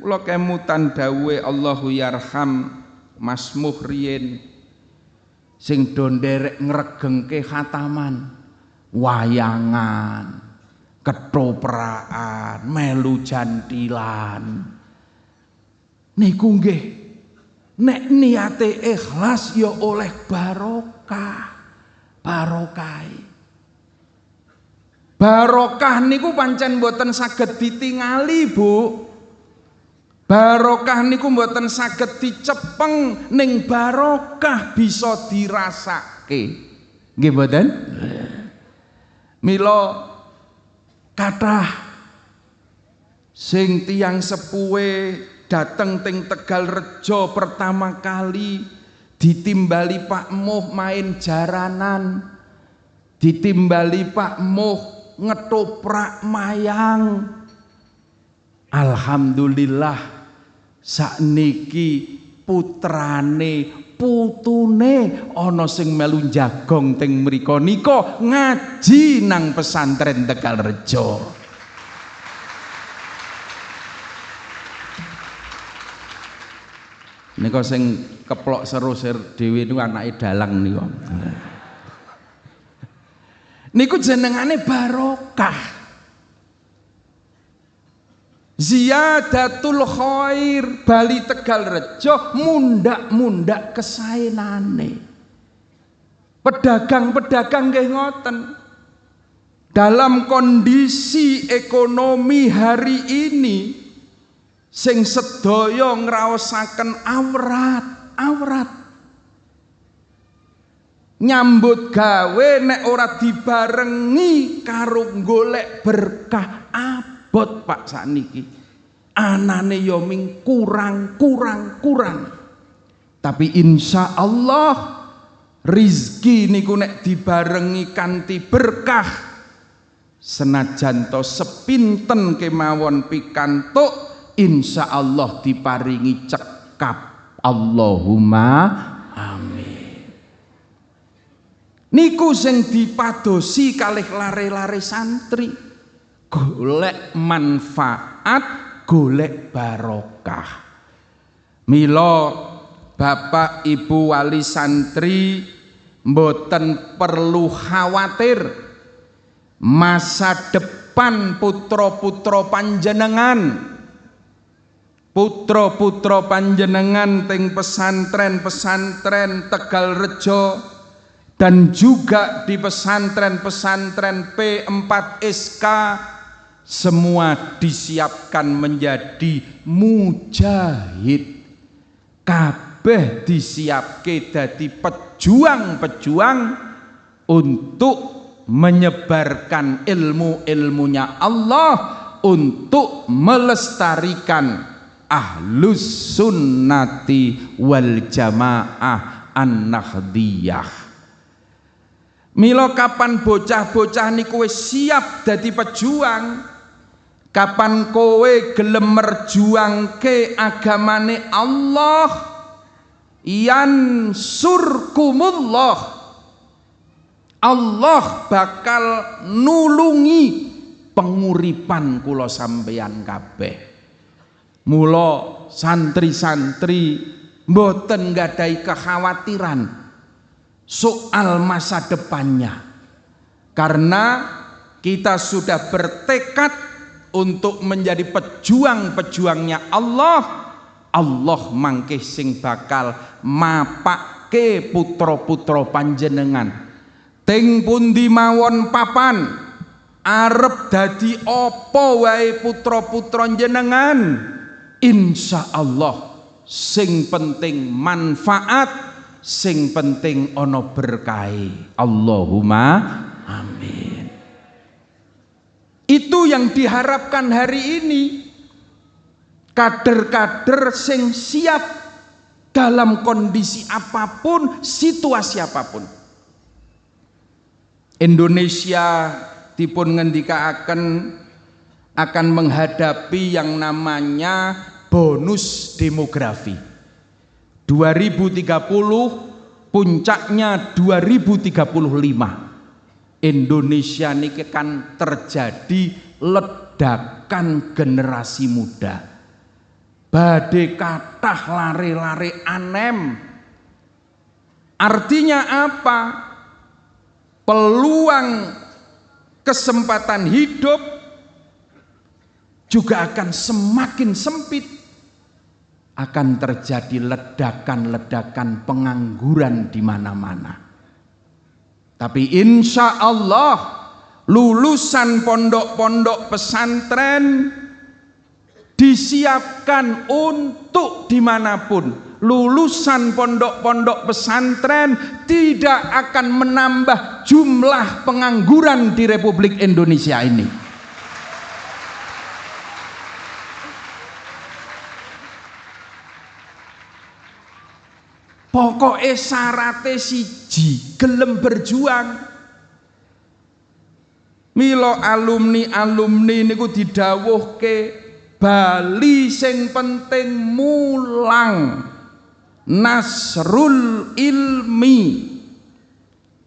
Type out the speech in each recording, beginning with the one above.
kula kemutan dawuhe Allahu yarham Mas Muhriyin sing do nderek ngregengke khataman, wayangan, ketopraan, melu jantilan. Niku nggih nek niate ikhlas ya oleh barokah. Barokah niku pancen mboten saged ditingali, Bu. Barokah niku mboten saged dicepeng, ning barokah bisa dirasake. Nggih mboten? Mila kathah sing tiyang sepuhe dateng teng Tegalrejo pertama kali ditimbali Pak Muh main jaranan, ditimbali Pak Muh ngetoprak mayang. Alhamdulillah sakniki putrane putune ana sing melu njagong teng mriko nika ngaji nang pesantren Tegalrejo. Nika sing keplok serusir dhewe niku anake dalang niku. Niku jenengane barokah. Ziyadatul khair bali Tegalrejo mundak-mundak kesaenane. Pedagang-pedagang nggih ngoten. Dalam kondisi ekonomi hari ini sing sedaya ngraosaken awrat. Nyambut gawe nek ora dibarengi karo golek berkah abot Pak sakniki. Anane ya ming kurang. Tapi insya Allah rizki niku nek dibarengi kanthi berkah senajan to sepinten kemawon pikantuk insya Allah diparingi cekap. Allahumma amin. Niku sing dipadosi kalih lare-lare santri, golek manfaat, golek barokah. Mila Bapak Ibu wali santri mboten perlu khawatir masa depan putra-putra panjenengan, putra-putra panjenengan teng pesantren-pesantren Tegalrejo dan juga di pesantren-pesantren P4SK semua disiapkan menjadi mujahid. Kabeh disiapke dadi pejuang-pejuang untuk menyebarkan ilmu-ilmunya Allah, untuk melestarikan ahlus sunnati wal jamaah an-nahdiyah. Mila kapan bocah-bocah niku wis siap dadi pejuang, kapan kowe gelem merjuangke agamane Allah, yansurkumullah, Allah bakal nulungi penguripan kula sampeyan kabeh. Mula santri-santri mboten nggadahi kekhawatiran soal masa depannya, karena kita sudah bertekad untuk menjadi pejuang-pejuangnya Allah. Allah mangke sing bakal mapake putra-putra panjenengan teng pundi mawon papan, arep dadi apa wae putra-putra jenengan, insya Allah sing penting manfaat, sing penting ono berkahi. Allahumma amin. Itu yang diharapkan hari ini, kader-kader sing siap dalam kondisi apapun, situasi apapun. Indonesia dipun ngendikaaken akan menghadapi yang namanya bonus demografi. 2030 puncaknya 2035. Indonesia niki kan terjadi ledakan generasi muda. badhe kathah lare-lare anem. Artinya apa? Peluang kesempatan hidup juga akan semakin sempit. Akan terjadi ledakan-ledakan pengangguran di mana-mana. Tapi insya Allah lulusan pondok-pondok pesantren disiapkan untuk dimanapun. Lulusan pondok-pondok pesantren tidak akan menambah jumlah pengangguran di Republik Indonesia ini. Pokoknya syaratnya siji, gelem berjuang. Milo alumni niku didhawuhke bali sing penting mulang, nasrul ilmi.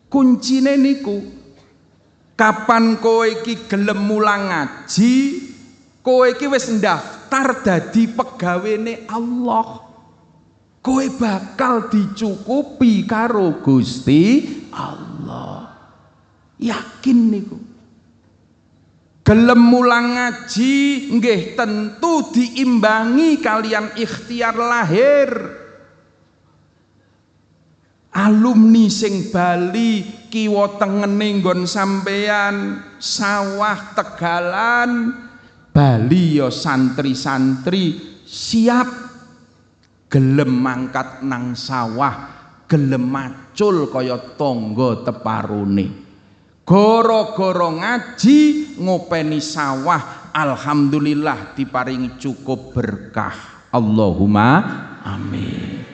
Kuncine niku kapan kowe iki gelem mulang ngaji, kowe iki wis ndaftar dadi pegawene Allah. Kowe bakal dicukupi karo Gusti Allah. Yakin niku. Gelem mulang ngaji nggih tentu diimbangi kalian ikhtiar lahir. Alumni sing bali kiwa tengene nggon sampeyan sawah Tegalan, bali ya santri-santri siap gelem mangkat nang sawah, gelem macul kaya tangga teparune. Gara-gara ngaji ngopeni sawah, alhamdulillah diparingi cukup berkah. Allahumma amin.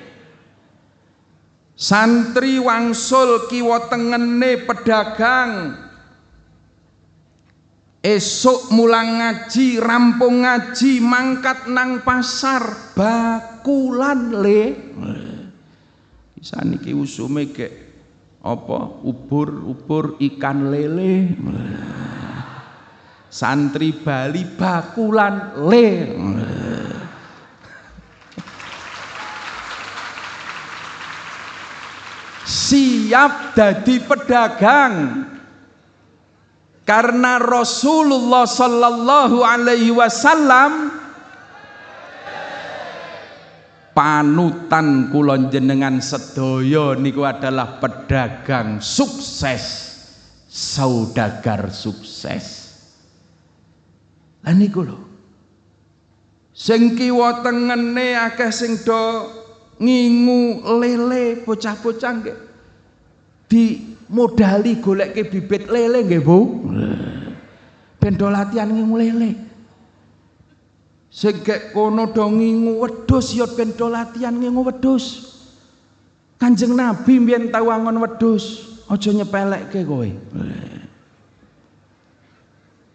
Santri wangsul kiwa tengene pedagang, esuk mulang ngaji, rampung ngaji, mangkat nang pasar, bakulan le. Saniki usume kek apa? Ubur ikan lele. Santri Bali bakulan le. Siap dadi pedagang. Karena Rasulullah sallallahu alaihi wasallam panutan kula jenengan sedaya niku adalah pedagang sukses, saudagar sukses. Lah niku lho. Sing kiwa tengene akeh sing do ngingu lele bocah-bocah nggih. Di modali goleke bibit lele nggih Bu. Ben do latihan ngingu lele. Sing gek kono do ngingu wedhus ya ben do latihan ngingu wedhus. Kanjeng Nabi mbiyen tau angon wedhus, aja nyepelekke kowe.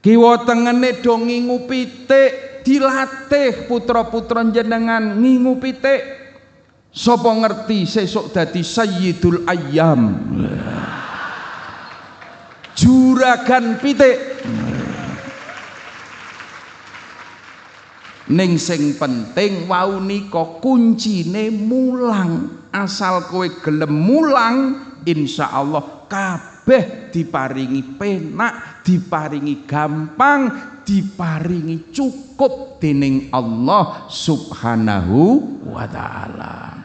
Kiwa tengene do ngingu pitik, dilatih putra-putra jenengan ngingu pitik. Sapa ngerti sesuk dadi sayyidul ayyam. Juragan pitik. Ning sing penting wau nika kuncine mulang. Asal kowe gelem mulang, insyaallah kabeh diparingi penak, diparingi gampang, diparingi cukup dening Allah Subhanahu wa taala.